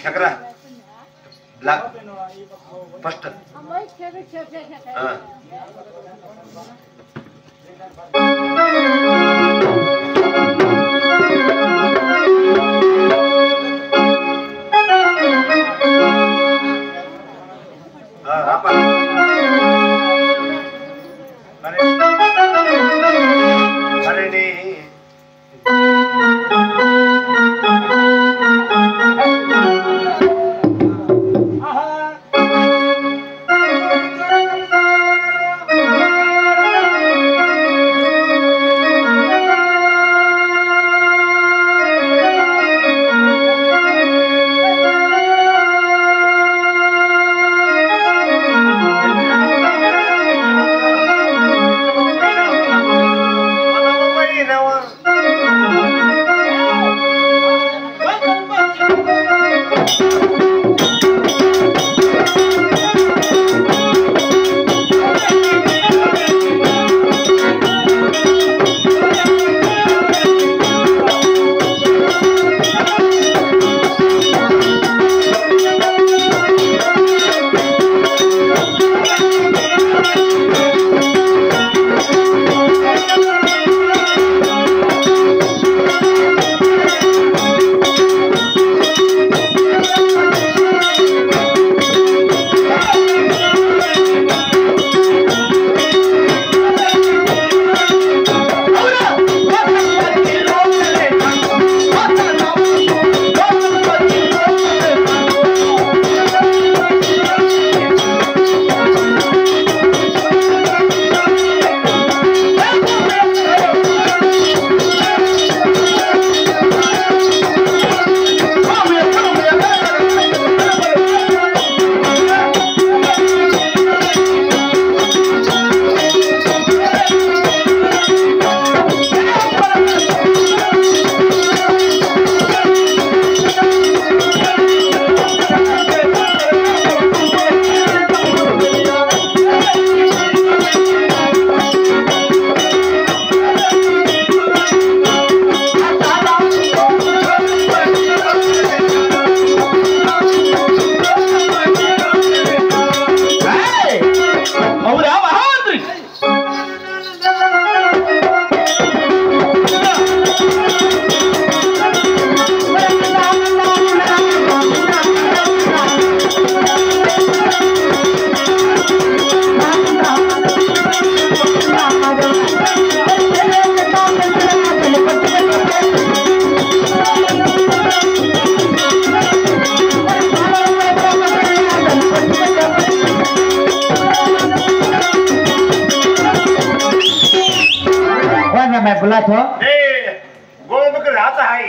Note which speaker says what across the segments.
Speaker 1: చక్ర block first
Speaker 2: मैं बुला तो
Speaker 1: गोमुख रात है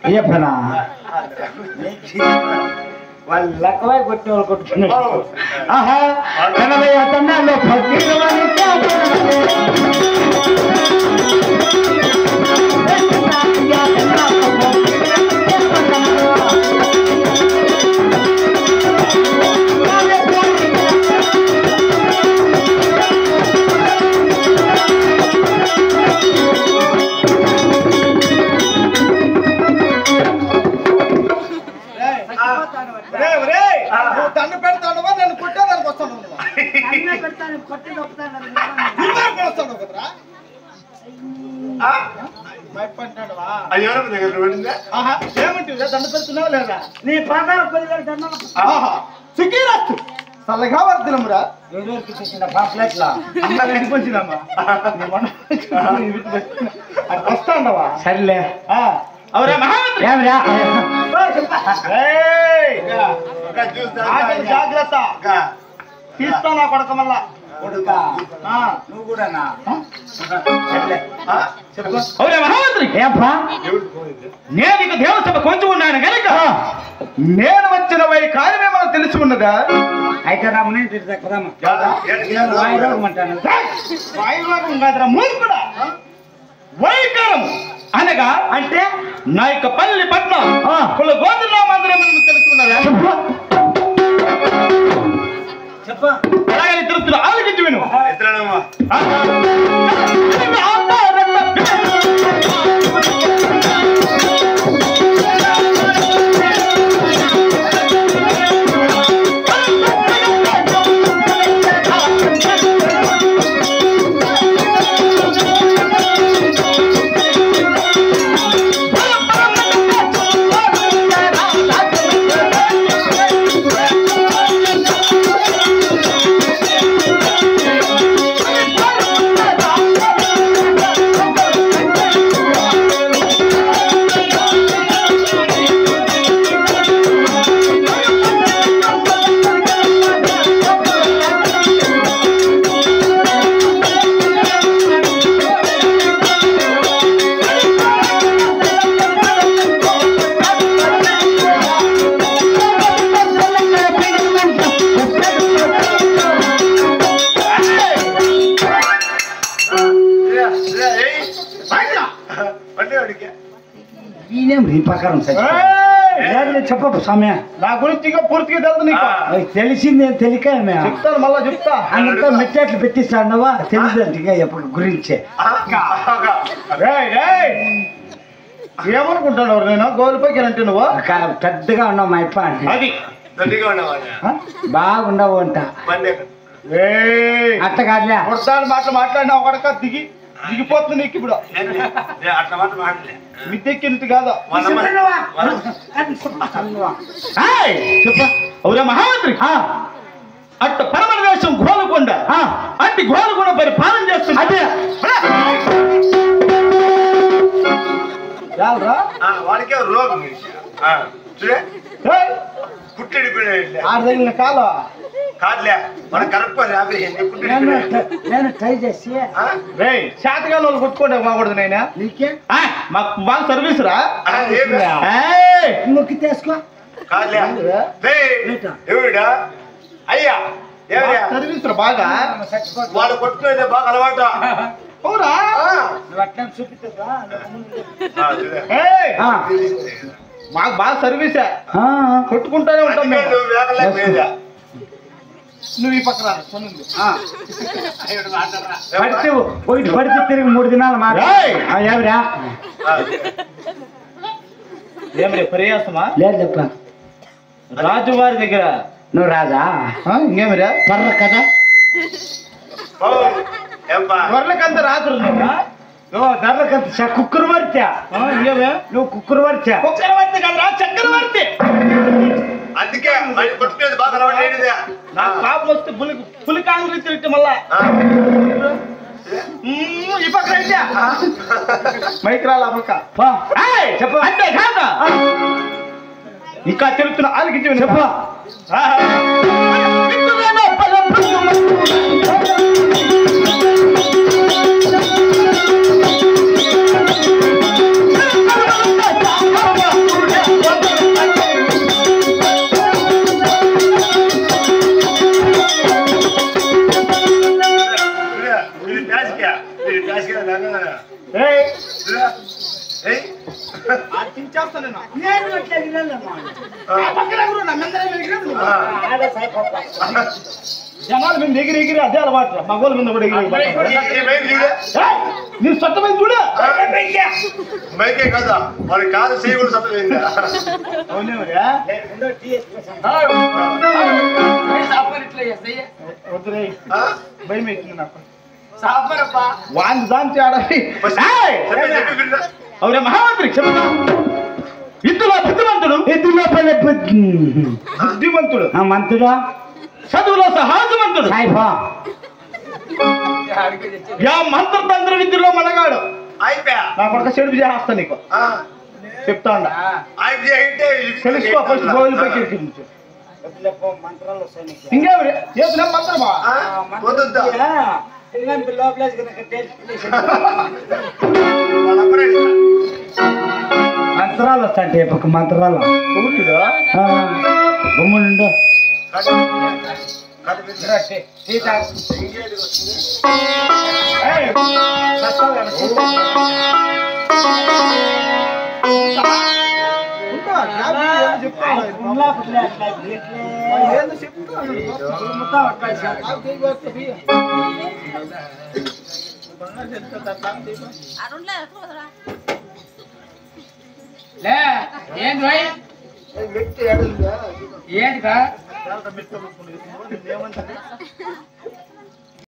Speaker 2: ये फना लकवा गुट्टोल गुट्टोल आहा कना भाई अतना लो फकीर वाली क्या సర్లే జాగ్రత్త తీస్తానా కొడక మళ్ళా నువ్వు కూడా నేను ఇక దేవసభ కొంచెం ఉన్నాను కనుక నేను వచ్చిన వై కార్యమే మనకు తెలిసి ఉన్నదా అయితే రామని వాయురోగం కాదురా మూర్ఖుడా వైకరం అనగా అంటే నా యొక్క పల్లి పట్నం కుల గోత్ర మందిరం తెలిసి ఉన్నదా చెప్ప అలాగే తిరుగుతున్నా ఆలోచించి విను
Speaker 3: ప్రకారం చెప్పు సమయం
Speaker 2: నా గురించి ఇంకా పూర్తిగా తెలుసు నీకు
Speaker 3: తెలిసింది తెలిక
Speaker 2: చెప్తాను మళ్ళా చెప్తా
Speaker 3: అంతా మెట్టేట్లు పెట్టిస్తాడవా తెలియదు ఎప్పుడు గురించి
Speaker 2: ఏమనుకుంటాను నేను గోల్పైకి అంటే నువ్వు
Speaker 3: పెద్దగా ఉన్నావు మా ఇప్ప
Speaker 2: అది
Speaker 3: బాగుండవు అంట అట్ట కాదులే
Speaker 2: కొడతాను మాట్లాడినా ఒకడక దిగిపోతుంది నీకు ఇప్పుడు మిద్దెక్కినట్టు కాదు అవురా మహామంత్రి అట్ట పరమదేశం గోలుకొండ అట్టి గోలుకొండ పరిపాలన చేస్తుంది అదే
Speaker 1: వాడికే రోగం
Speaker 2: తగిలిన కాలం
Speaker 1: కాదులే మన కరెక్ట్
Speaker 3: నేను ట్రై చేసి
Speaker 2: శాతగాల వాళ్ళు కొట్టుకోండి బాగూడదు నైనా
Speaker 3: నీకే
Speaker 2: మాకు బాగా సర్వీస్ రా
Speaker 3: నొక్కి తీసుకో
Speaker 1: కాదులే ఎవడా అయ్యా
Speaker 2: సర్వీస్ రా బాగా
Speaker 1: వాళ్ళు కొట్టుకునేది బాగా అలవాటు
Speaker 2: అవురా
Speaker 3: నువ్వు అట్లా చూపిస్తా
Speaker 2: మాకు బాగా సర్వీసే కొట్టుకుంటానే ఉంటాం నువ్వు ఈ పక్కన
Speaker 3: పడితే ఒకటి పడితే తిరిగి 3 దినాలు ఎవరా
Speaker 2: ఏమి ప్రయాసమా
Speaker 3: లేదు చెప్ప
Speaker 2: రాజువారి దగ్గర
Speaker 3: నువ్వు రాజా
Speaker 2: ఇంకేమిరా
Speaker 3: పర్ర కదా
Speaker 2: గొర్రెలకంత రాత్రు
Speaker 3: ధరలకంత కుక్కరు వర్చా
Speaker 2: ఇంకేమే
Speaker 3: నువ్వు కుక్కరు వర్చా
Speaker 2: చక్రవర్తి కదా చక్రవర్తి
Speaker 1: అందుకే కొట్టుకునేది బాగా అలవాటు
Speaker 2: నాకు పాపం వస్తే పులి కాంగ్రెస్ తిరిగి మళ్ళా ఈ పక్కన అయితే మైక్ రాలా పక్క చెప్పు అంటే కాక ఇంకా తిరుగుతున్నా ఆలకించి చెప్పు జనాలు మీద ఎగిరి ఎగిరి అదే అలవాటు మగవాళ్ళ మీద కూడా ఎగిరి నీ సొంతమైన చూడ
Speaker 1: మైకే కదా వాడి కాదు చేయకూడదు సత్తమైందా
Speaker 2: వద్దురే భయం అవుతుంది నాకు వాంది దాంచి ఆడాలి అవురే మహామంత్రి చెప్తా ఇందులో బుద్ధిమంతుడు బుద్ధిమంతుడు
Speaker 3: మంతుడా
Speaker 2: చదువులో సహజమంతుడు యా మంత్రతంత్ర విద్యలో మనగాడు నా కొడుక చెడు చేస్తా నీకు చెప్తా ఉండ తెలుసుకో ఫస్ట్ గోవిల్ పైకి
Speaker 3: మంత్రాలు
Speaker 2: ఇంకేమి చేసిన మంత్రమా
Speaker 3: మంత్రాలు వస్తాంటే ఒక మంత్రాలు గుమ్ముండు
Speaker 2: ఏంటి